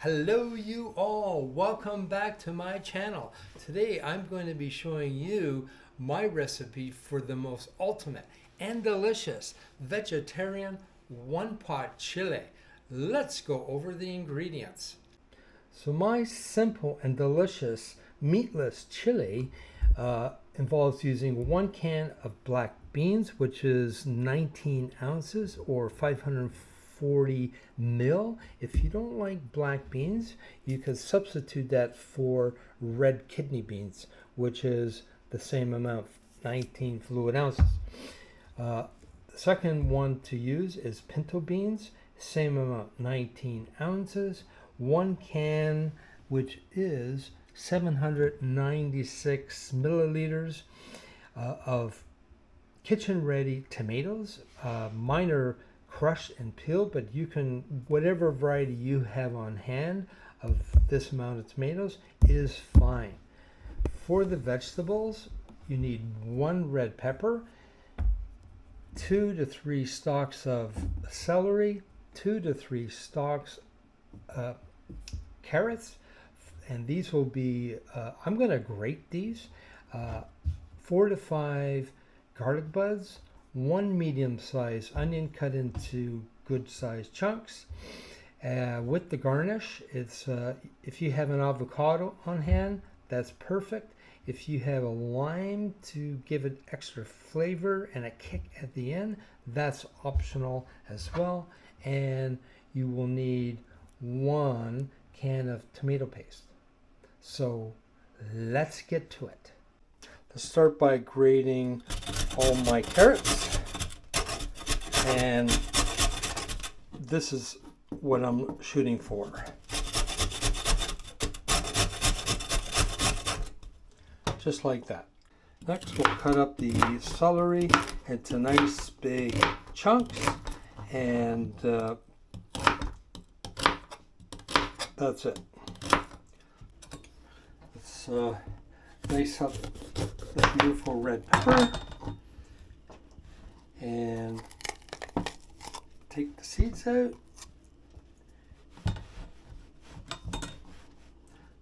Hello you all, welcome back to my channel. Today I'm going to be showing you my recipe for the most ultimate and delicious vegetarian one-pot chili. Let's go over the ingredients. So my simple and delicious meatless chili involves using 1 can of black beans, which is 19 ounces or 540 mil. If you don't like black beans, you can substitute that for red kidney beans, which is the same amount, 19 fluid ounces. The second one to use is pinto beans, same amount, 19 ounces. 1 can, which is 796 milliliters of kitchen ready tomatoes. Mine are crushed and peeled, but you can, whatever variety you have on hand of this amount of tomatoes is fine. For the vegetables, you need 1 red pepper, 2 to 3 stalks of celery, 2 to 3 stalks carrots, and these will be, I'm going to grate these, 4 to 5 garlic buds, 1 medium-sized onion cut into good-sized chunks. With the garnish, it's if you have an avocado on hand, that's perfect. If you have a lime to give it extra flavor and a kick at the end, that's optional as well. And you will need 1 can of tomato paste. So let's get to it. Let's start by grating all my carrots, and this is what I'm shooting for. Just like that. Next, we'll cut up the celery into nice big chunks, and that's it. Let's dice up the beautiful red pepper and take the seeds out.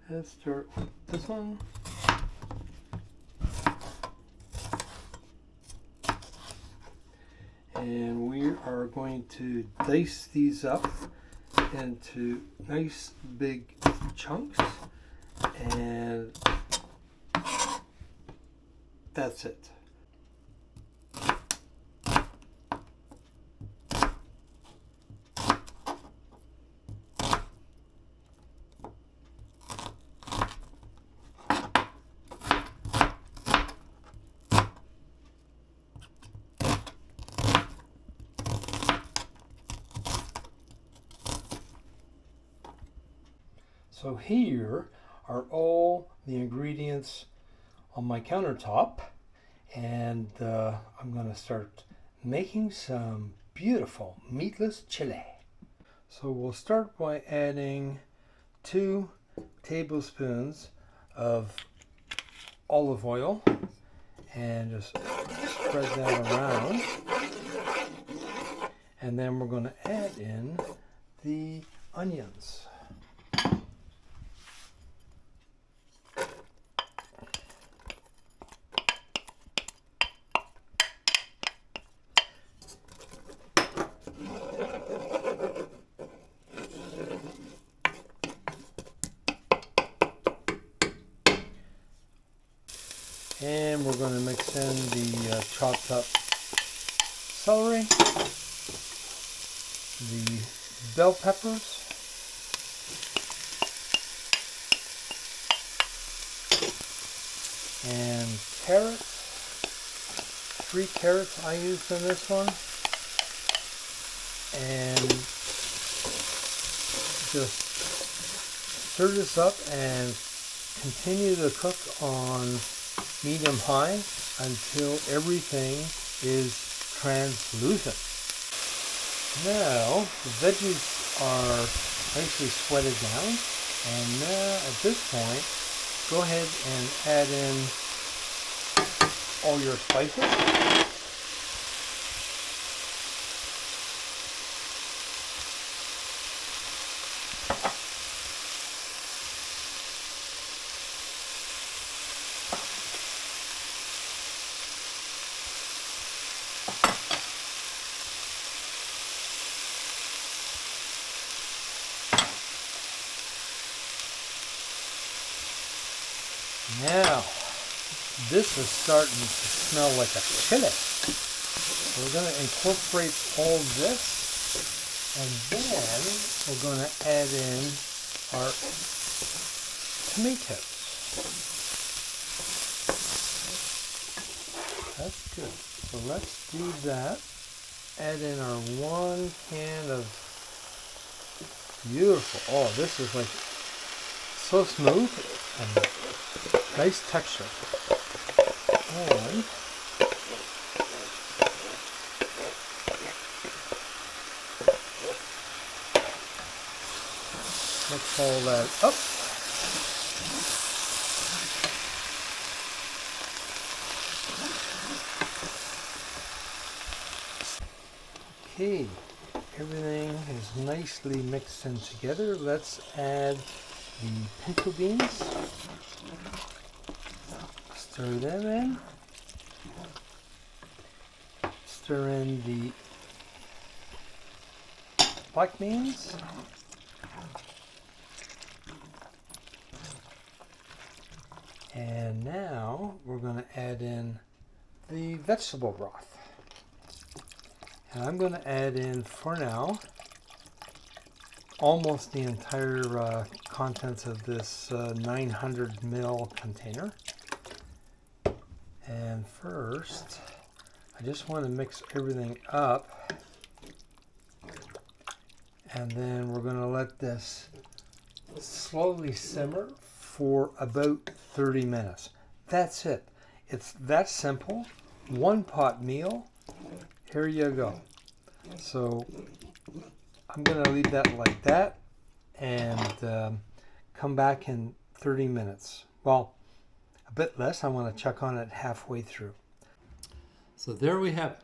Let's start with this one. And we are going to dice these up into nice big chunks, and that's it. So here are all the ingredients on my countertop, and I'm going to start making some beautiful meatless chili. So we'll start by adding 2 tablespoons of olive oil and just spread that around. And then we're going to add in the onions. And we're going to mix in the chopped up celery, the bell peppers, and carrots. 3 carrots I used in this one. And just stir this up and continue to cook on medium high until everything is translucent. Now the veggies are nicely sweated down, and now at this point go ahead and add in all your spices. Now, this is starting to smell like a chili. So we're going to incorporate all this, and then we're going to add in our tomatoes. That's good. So let's do that. Add in our 1 can of beautiful. Oh, this is like so smooth and nice texture. And mix all that up. Okay, everything is nicely mixed in together. Let's add the pinto beans. Stir them in. Stir in the black beans. And now we're going to add in the vegetable broth. And I'm going to add in, for now, almost the entire contents of this 900 ml container. And first, I just want to mix everything up. And then we're going to let this slowly simmer for about 30 minutes. That's it. It's that simple. One pot meal. Here you go. So I'm going to leave that like that and come back in 30 minutes. Well, a bit less. I want to check on it halfway through. So there we have it.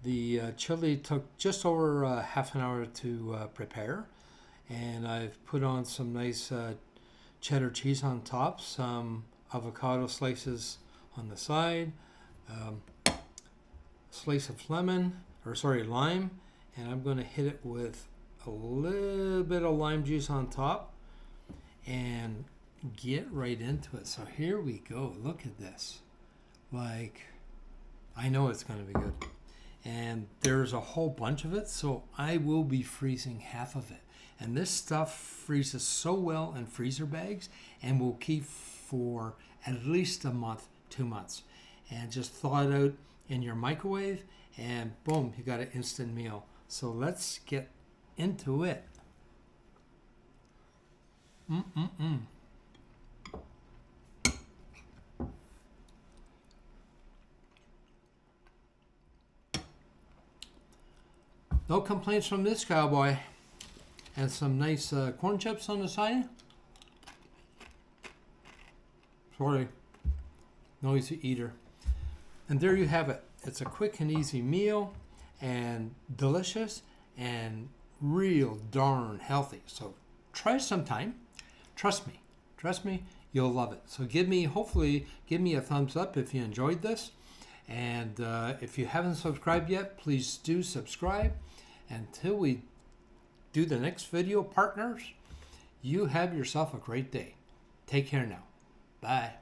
The chili took just over half an hour to prepare, and I've put on some nice cheddar cheese on top, some avocado slices on the side, slice of lime, and I'm going to hit it with a little bit of lime juice on top and get right into it. So here we go. Look at this. Like, I know it's going to be good. And there's a whole bunch of it, so I will be freezing half of it. And this stuff freezes so well in freezer bags and will keep for at least a month, 2 months. And just thaw it out in your microwave and boom, you got an instant meal. So let's get into it. No complaints from this cowboy. And some nice corn chips on the side. Sorry, noisy eater. And there you have it. It's a quick and easy meal and delicious and real darn healthy. So try sometime. Trust me, you'll love it. So hopefully give me a thumbs up if you enjoyed this. And if you haven't subscribed yet, please do subscribe. Until we do the next video, partners, you have yourself a great day. Take care now. Bye.